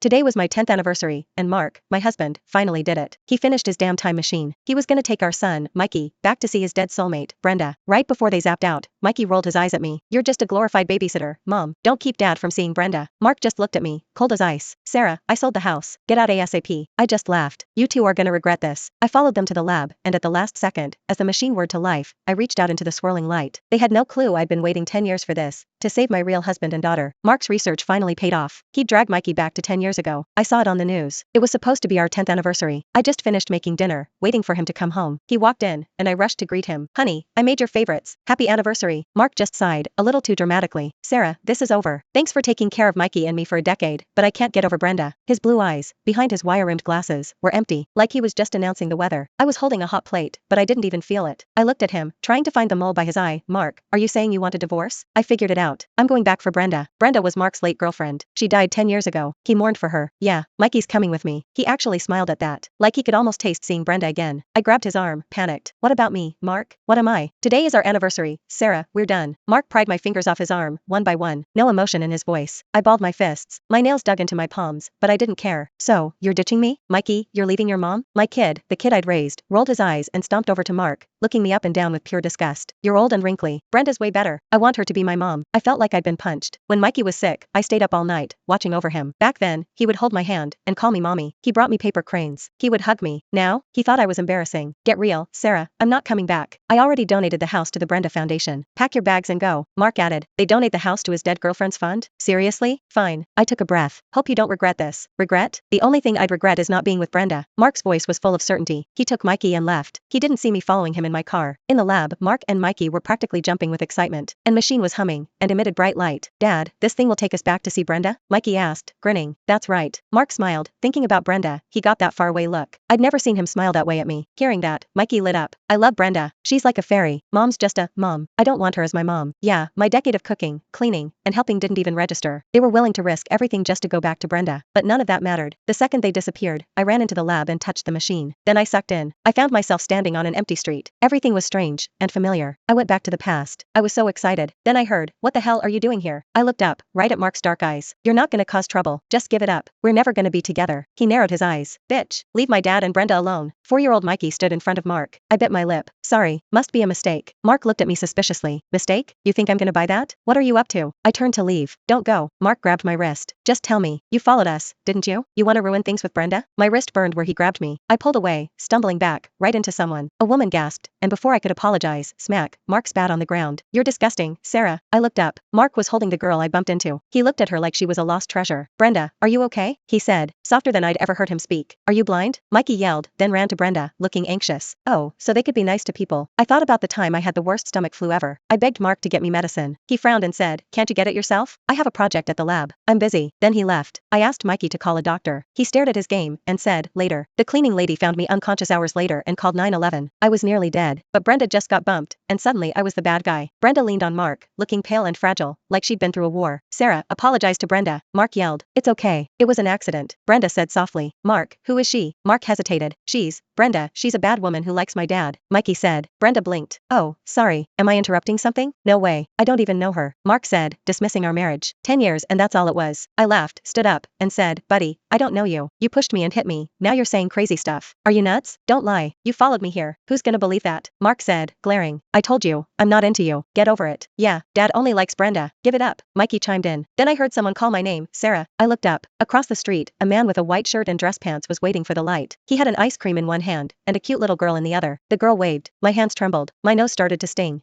Today was my 10th anniversary, and Mark, my husband, finally did it. He finished his damn time machine. He was gonna take our son, Mikey, back to see his dead soulmate, Brenda. Right before they zapped out, Mikey rolled his eyes at me. You're just a glorified babysitter, Mom. Don't keep Dad from seeing Brenda. Mark just looked at me, cold as ice. Sarah, I sold the house. Get out ASAP. I just laughed. You two are gonna regret this. I followed them to the lab, and at the last second, as the machine whirred to life, I reached out into the swirling light. They had no clue I'd been waiting 10 years for this, to save my real husband and daughter. Mark's research finally paid off. He dragged Mikey back to 10 years ago. I saw it on the news. It was supposed to be our 10th anniversary. I just finished making dinner, waiting for him to come home. He walked in, and I rushed to greet him. Honey, I made your favorites. Happy anniversary. Mark just sighed, a little too dramatically. Sarah, this is over. Thanks for taking care of Mikey and me for a decade, but I can't get over Brenda. His blue eyes, behind his wire-rimmed glasses, were empty, like he was just announcing the weather. I was holding a hot plate, but I didn't even feel it. I looked at him, trying to find the mole by his eye. Mark, are you saying you want a divorce? I figured it out. I'm going back for Brenda. Brenda was Mark's late girlfriend. She died 10 years ago. He mourned for her. Yeah, Mikey's coming with me. He actually smiled at that, like he could almost taste seeing Brenda again. I grabbed his arm, panicked. What about me, Mark? What am I? Today is our anniversary. Sarah, we're done. Mark pried my fingers off his arm, one by one, no emotion in his voice. I balled my fists. My nails dug into my palms, but I didn't care. So, you're ditching me? Mikey, you're leaving your mom? My kid, the kid I'd raised, rolled his eyes and stomped over to Mark, looking me up and down with pure disgust. You're old and wrinkly. Brenda's way better. I want her to be my mom. I felt like I'd been punched. When Mikey was sick, I stayed up all night, watching over him. Back then, he would hold my hand and call me mommy. He brought me paper cranes. He would hug me. Now, he thought I was embarrassing. Get real, Sarah. I'm not coming back. I already donated the house to the Brenda Foundation. Pack your bags and go. Mark added. They donate the house to his dead girlfriend's fund? Seriously? Fine. I took a breath. Hope you don't regret this. Regret? The only thing I'd regret is not being with Brenda. Mark's voice was full of certainty. He took Mikey and left. He didn't see me following him in my car. In the lab, Mark and Mikey were practically jumping with excitement, and machine was humming and emitted bright light. Dad, this thing will take us back to see Brenda? Mikey asked, grinning. That's right. Mark smiled, thinking about Brenda. He got that faraway look. I'd never seen him smile that way at me. Hearing that, Mikey lit up. I love Brenda. She's like a fairy. Mom's just a mom. I don't want her as my mom. Yeah, my decade of cooking, cleaning, and helping didn't even register. They were willing to risk everything just to go back to Brenda, but none of that mattered. The second they disappeared, I ran into the lab and touched the machine. Then I sucked in. I found myself standing on an empty street. Everything was strange and familiar. I went back to the past. I was so excited. Then I heard, what the hell are you doing here? I looked up, right at Mark's dark eyes. You're not gonna cause trouble. Just give it up. We're never gonna be together. He narrowed his eyes. Bitch, leave my dad and Brenda alone. 4-year-old Mikey stood in front of Mark. I bit my lip. Sorry, must be a mistake. Mark looked at me suspiciously. Mistake? You think I'm gonna buy that? What are you up to? I turned to leave. Don't go. Mark grabbed my wrist. Just tell me. You followed us, didn't you? You want to ruin things with Brenda? My wrist burned where he grabbed me. I pulled away, stumbling back, right into someone. A woman gasped, and before I could apologize, smack, Mark spat on the ground. You're disgusting, Sarah. I looked up. Mark was holding the girl I bumped into. He looked at her like she was a lost treasure. Brenda, are you okay? He said, softer than I'd ever heard him speak. Are you blind? Mikey yelled, then ran to Brenda, looking anxious. Oh, so they could be nice to people. I thought about the time I had the worst stomach flu ever. I begged Mark to get me medicine. He frowned and said, can't you get it yourself? I have a project at the lab. I'm busy. Then he left. I asked Mikey to call a doctor. He stared at his game and said, later. The cleaning lady found me unconscious hours later and called 911. I was nearly dead, but Brenda just got bumped, and suddenly I was the bad guy. Brenda leaned on Mark, looking pale and fragile, like she'd been through a war. Sarah, apologize to Brenda. Mark yelled. It's okay. It was an accident. Brenda said softly. Mark, who is she? Mark hesitated. Brenda, she's a bad woman who likes my dad. Mikey said. Brenda blinked. Oh, sorry. Am I interrupting something? No way. I don't even know her. Mark said, dismissing our marriage. 10 years and that's all it was. I laughed, stood up, and said, buddy, I don't know you. You pushed me and hit me. Now you're saying crazy stuff. Are you nuts? Don't lie. You followed me here. Who's gonna believe that? Mark said, glaring. I told you, I'm not into you. Get over it. Yeah, Dad only likes Brenda. Give it up. Mikey chimed in. Then I heard someone call my name, Sarah. I looked up. Across the street, a man with a white shirt and dress pants was waiting for the light. He had an ice cream in one hand, and a cute little girl in the other. The girl waved. My hands trembled. My nose started to sting.